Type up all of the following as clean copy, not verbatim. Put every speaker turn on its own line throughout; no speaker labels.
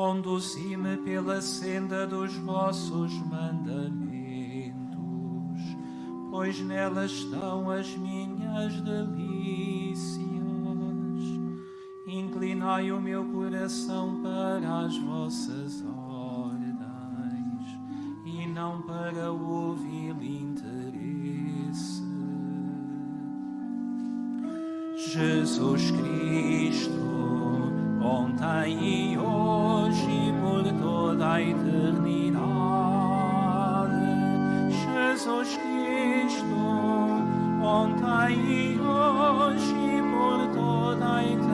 Conduzi-me pela senda dos vossos mandamentos, pois nelas estão as minhas delícias. Inclinai o meu coração para as vossas ordens, e não para o vil interesse. Jesus Cristo, ontem e hoje e por toda a eternidade. Jesus Cristo, ontem e hoje e por toda a eternidade.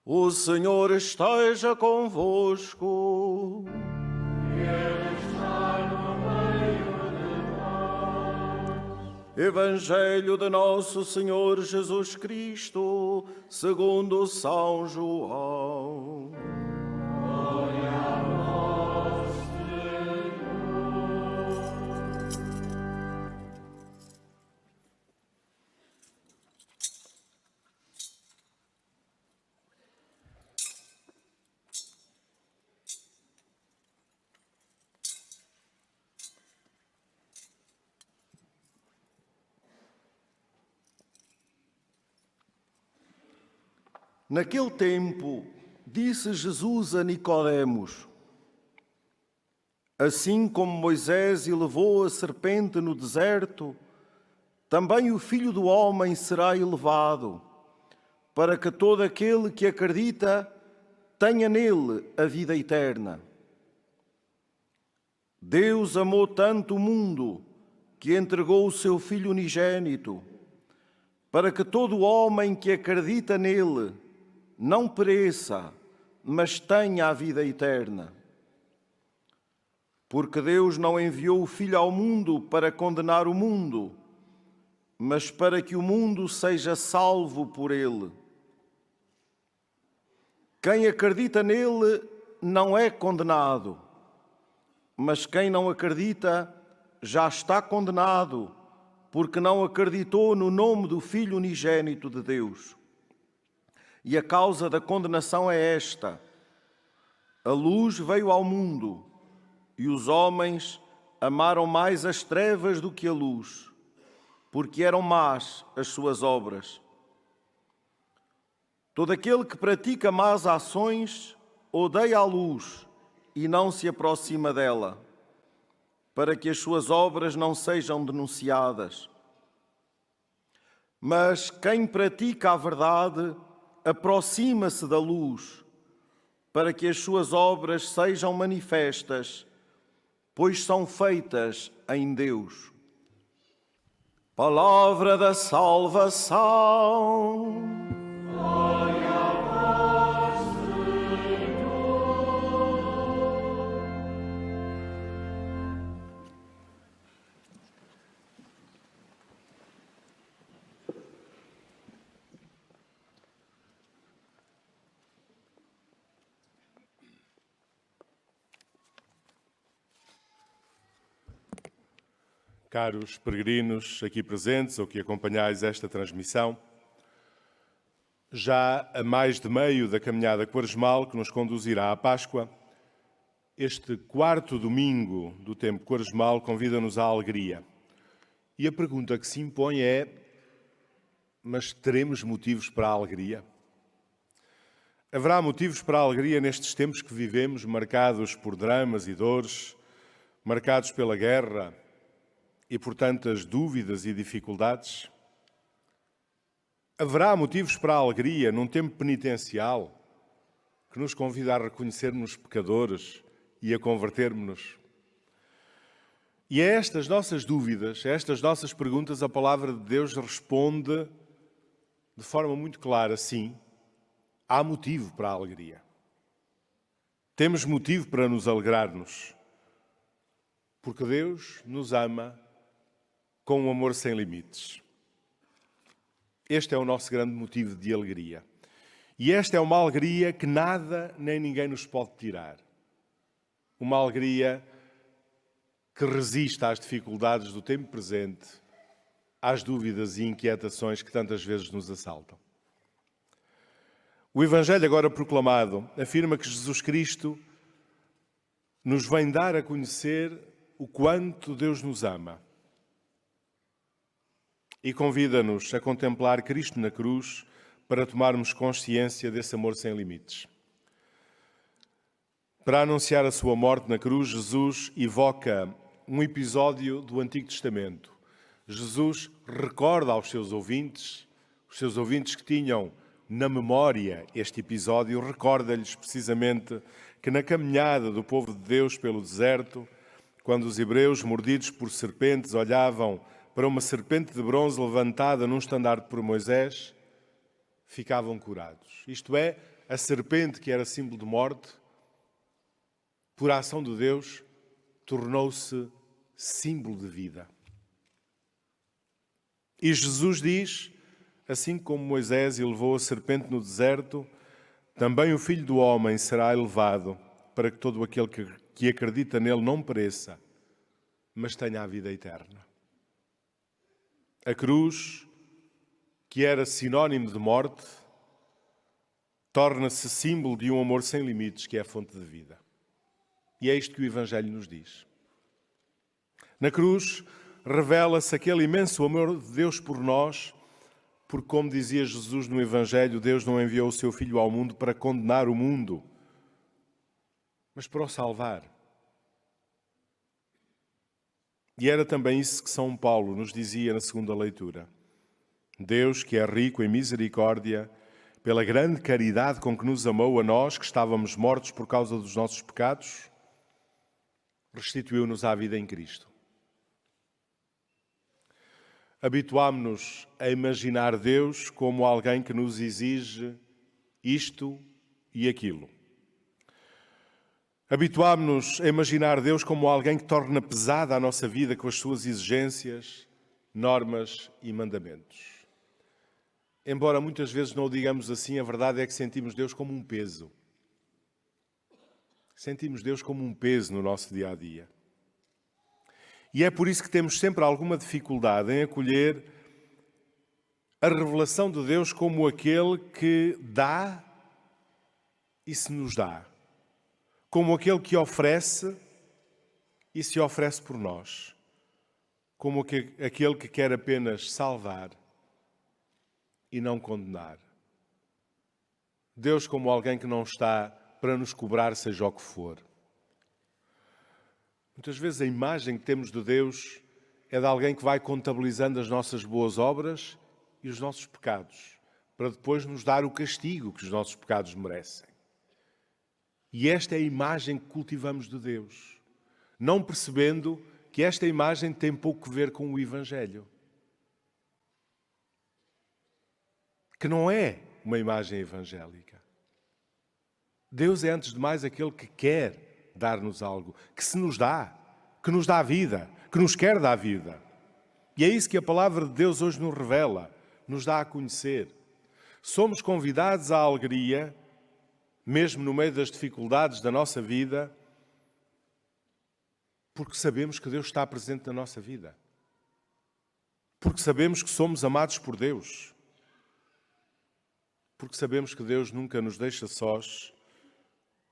O Senhor esteja convosco. Evangelho de Nosso Senhor Jesus Cristo, segundo São João.
Glória a vós, Senhor.
Naquele tempo, disse Jesus a Nicodemos: assim como Moisés elevou a serpente no deserto, também o Filho do Homem será elevado, para que todo aquele que acredita tenha nele a vida eterna. Deus amou tanto o mundo que entregou o seu Filho unigênito, para que todo homem que acredita nele não pereça, mas tenha a vida eterna. Porque Deus não enviou o Filho ao mundo para condenar o mundo, mas para que o mundo seja salvo por ele. Quem acredita nele não é condenado, mas quem não acredita já está condenado, porque não acreditou no nome do Filho unigênito de Deus. E a causa da condenação é esta: a luz veio ao mundo, e os homens amaram mais as trevas do que a luz, porque eram más as suas obras. Todo aquele que pratica más ações odeia a luz e não se aproxima dela, para que as suas obras não sejam denunciadas. Mas quem pratica a verdade aproxima-se da luz, para que as suas obras sejam manifestas, pois são feitas em Deus. Palavra da salvação.
Glória a vós, Senhor.
Caros peregrinos aqui presentes ou que acompanhais esta transmissão, já a mais de meio da caminhada quaresmal que nos conduzirá à Páscoa, este quarto domingo do tempo quaresmal convida-nos à alegria. E a pergunta que se impõe é: mas teremos motivos para a alegria? Haverá motivos para a alegria nestes tempos que vivemos, marcados por dramas e dores, marcados pela guerra e por tantas dúvidas e dificuldades? Haverá motivos para a alegria num tempo penitencial que nos convida a reconhecermos pecadores e a convertermos-nos? E a estas nossas dúvidas, a estas nossas perguntas, a palavra de Deus responde de forma muito clara: sim, há motivo para a alegria. Temos motivo para nos alegrarmos, porque Deus nos ama com um amor sem limites. Este é o nosso grande motivo de alegria. E esta é uma alegria que nada nem ninguém nos pode tirar. Uma alegria que resiste às dificuldades do tempo presente às dúvidas e inquietações que tantas vezes nos assaltam. O Evangelho agora proclamado afirma que Jesus Cristo nos vem dar a conhecer o quanto Deus nos ama e convida-nos a contemplar Cristo na cruz para tomarmos consciência desse amor sem limites. Para anunciar a sua morte na cruz, Jesus evoca um episódio do Antigo Testamento. Jesus recorda aos seus ouvintes, os seus ouvintes que tinham na memória este episódio, recorda-lhes precisamente que na caminhada do povo de Deus pelo deserto, quando os hebreus, mordidos por serpentes, olhavam para uma serpente de bronze levantada num estandarte por Moisés, ficavam curados. Isto é, a serpente que era símbolo de morte, por ação de Deus, tornou-se símbolo de vida. E Jesus diz, assim como Moisés elevou a serpente no deserto, também o Filho do Homem será elevado para que todo aquele que acredita nele não pereça, mas tenha a vida eterna. A cruz, que era sinónimo de morte, torna-se símbolo de um amor sem limites, que é a fonte de vida. E é isto que o Evangelho nos diz. Na cruz, revela-se aquele imenso amor de Deus por nós, porque, como dizia Jesus no Evangelho, Deus não enviou o seu Filho ao mundo para condenar o mundo, mas para o salvar. E era também isso que São Paulo nos dizia na segunda leitura. Deus, que é rico em misericórdia, pela grande caridade com que nos amou a nós, que estávamos mortos por causa dos nossos pecados, restituiu-nos à vida em Cristo. Habituámo-nos a imaginar Deus como alguém que nos exige isto e aquilo. Habituámo-nos a imaginar Deus como alguém que torna pesada a nossa vida com as suas exigências, normas e mandamentos. Embora muitas vezes não o digamos assim, a verdade é que sentimos Deus como um peso. Sentimos Deus como um peso no nosso dia-a-dia. E é por isso que temos sempre alguma dificuldade em acolher a revelação de Deus como aquele que dá e se nos dá. Como aquele que oferece e se oferece por nós. Como aquele que quer apenas salvar e não condenar. Deus como alguém que não está para nos cobrar seja o que for. Muitas vezes a imagem que temos de Deus é de alguém que vai contabilizando as nossas boas obras e os nossos pecados, para depois nos dar o castigo que os nossos pecados merecem. E esta é a imagem que cultivamos de Deus, não percebendo que esta imagem tem pouco a ver com o Evangelho. Que não é uma imagem evangélica. Deus é, antes de mais, aquele que quer dar-nos algo, que se nos dá, que nos dá a vida, que nos quer dar a vida. E é isso que a palavra de Deus hoje nos revela, nos dá a conhecer. Somos convidados à alegria, mesmo no meio das dificuldades da nossa vida, porque sabemos que Deus está presente na nossa vida. Porque sabemos que somos amados por Deus. Porque sabemos que Deus nunca nos deixa sós,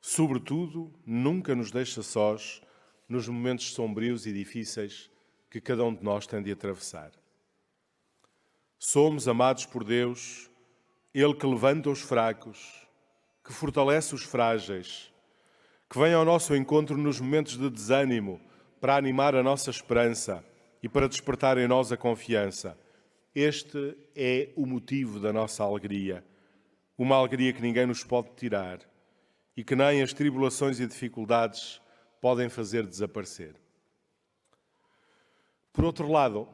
sobretudo, nunca nos deixa sós nos momentos sombrios e difíceis que cada um de nós tem de atravessar. Somos amados por Deus, Ele que levanta os fracos, que fortalece os frágeis, que vem ao nosso encontro nos momentos de desânimo para animar a nossa esperança e para despertar em nós a confiança. Este é o motivo da nossa alegria, uma alegria que ninguém nos pode tirar e que nem as tribulações e dificuldades podem fazer desaparecer. Por outro lado,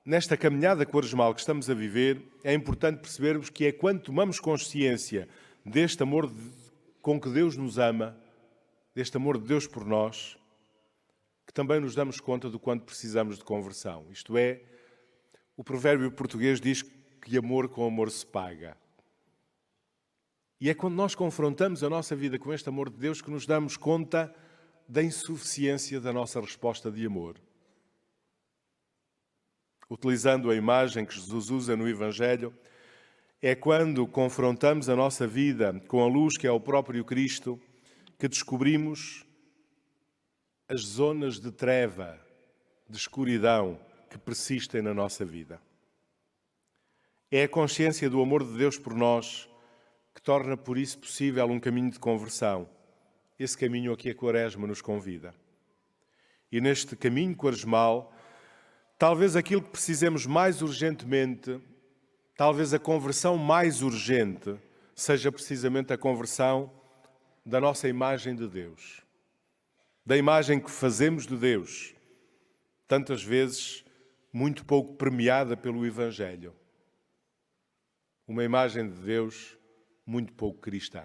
nesta caminhada quaresmal que estamos a viver, é importante percebermos que é quando tomamos consciência deste amor com que Deus nos ama, deste amor de Deus por nós, que também nos damos conta do quanto precisamos de conversão. Isto é, o provérbio português diz que amor com amor se paga. E é quando nós confrontamos a nossa vida com este amor de Deus que nos damos conta da insuficiência da nossa resposta de amor. utilizando a imagem que Jesus usa no Evangelho, é quando confrontamos a nossa vida com a luz que é o próprio Cristo que descobrimos as zonas de treva, de escuridão que persistem na nossa vida. É a consciência do amor de Deus por nós que torna por isso possível um caminho de conversão, esse caminho a que a Quaresma nos convida. E neste caminho quaresmal, talvez aquilo que precisemos mais urgentemente, talvez a conversão mais urgente, seja precisamente a conversão da nossa imagem de Deus. Da imagem que fazemos de Deus, tantas vezes muito pouco premiada pelo Evangelho. Uma imagem de Deus muito pouco cristã.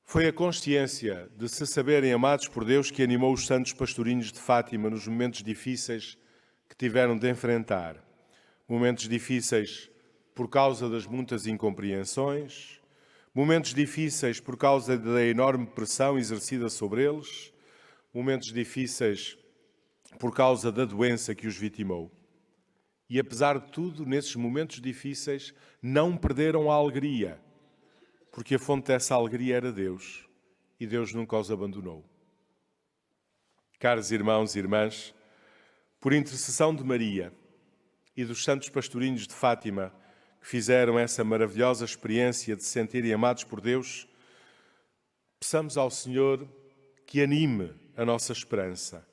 Foi a consciência de se saberem amados por Deus que animou os santos pastorinhos de Fátima nos momentos difíceis que tiveram de enfrentar. Momentos difíceis por causa das muitas incompreensões, momentos difíceis por causa da enorme pressão exercida sobre eles, momentos difíceis por causa da doença que os vitimou. E apesar de tudo, nesses momentos difíceis, não perderam a alegria, porque a fonte dessa alegria era Deus, e Deus nunca os abandonou. Caros irmãos e irmãs, por intercessão de Maria e dos santos pastorinhos de Fátima, que fizeram essa maravilhosa experiência de se sentirem amados por Deus, peçamos ao Senhor que anime a nossa esperança,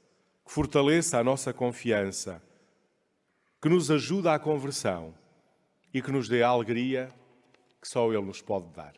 que fortaleça a nossa confiança, que nos ajude à conversão e que nos dê a alegria que só Ele nos pode dar.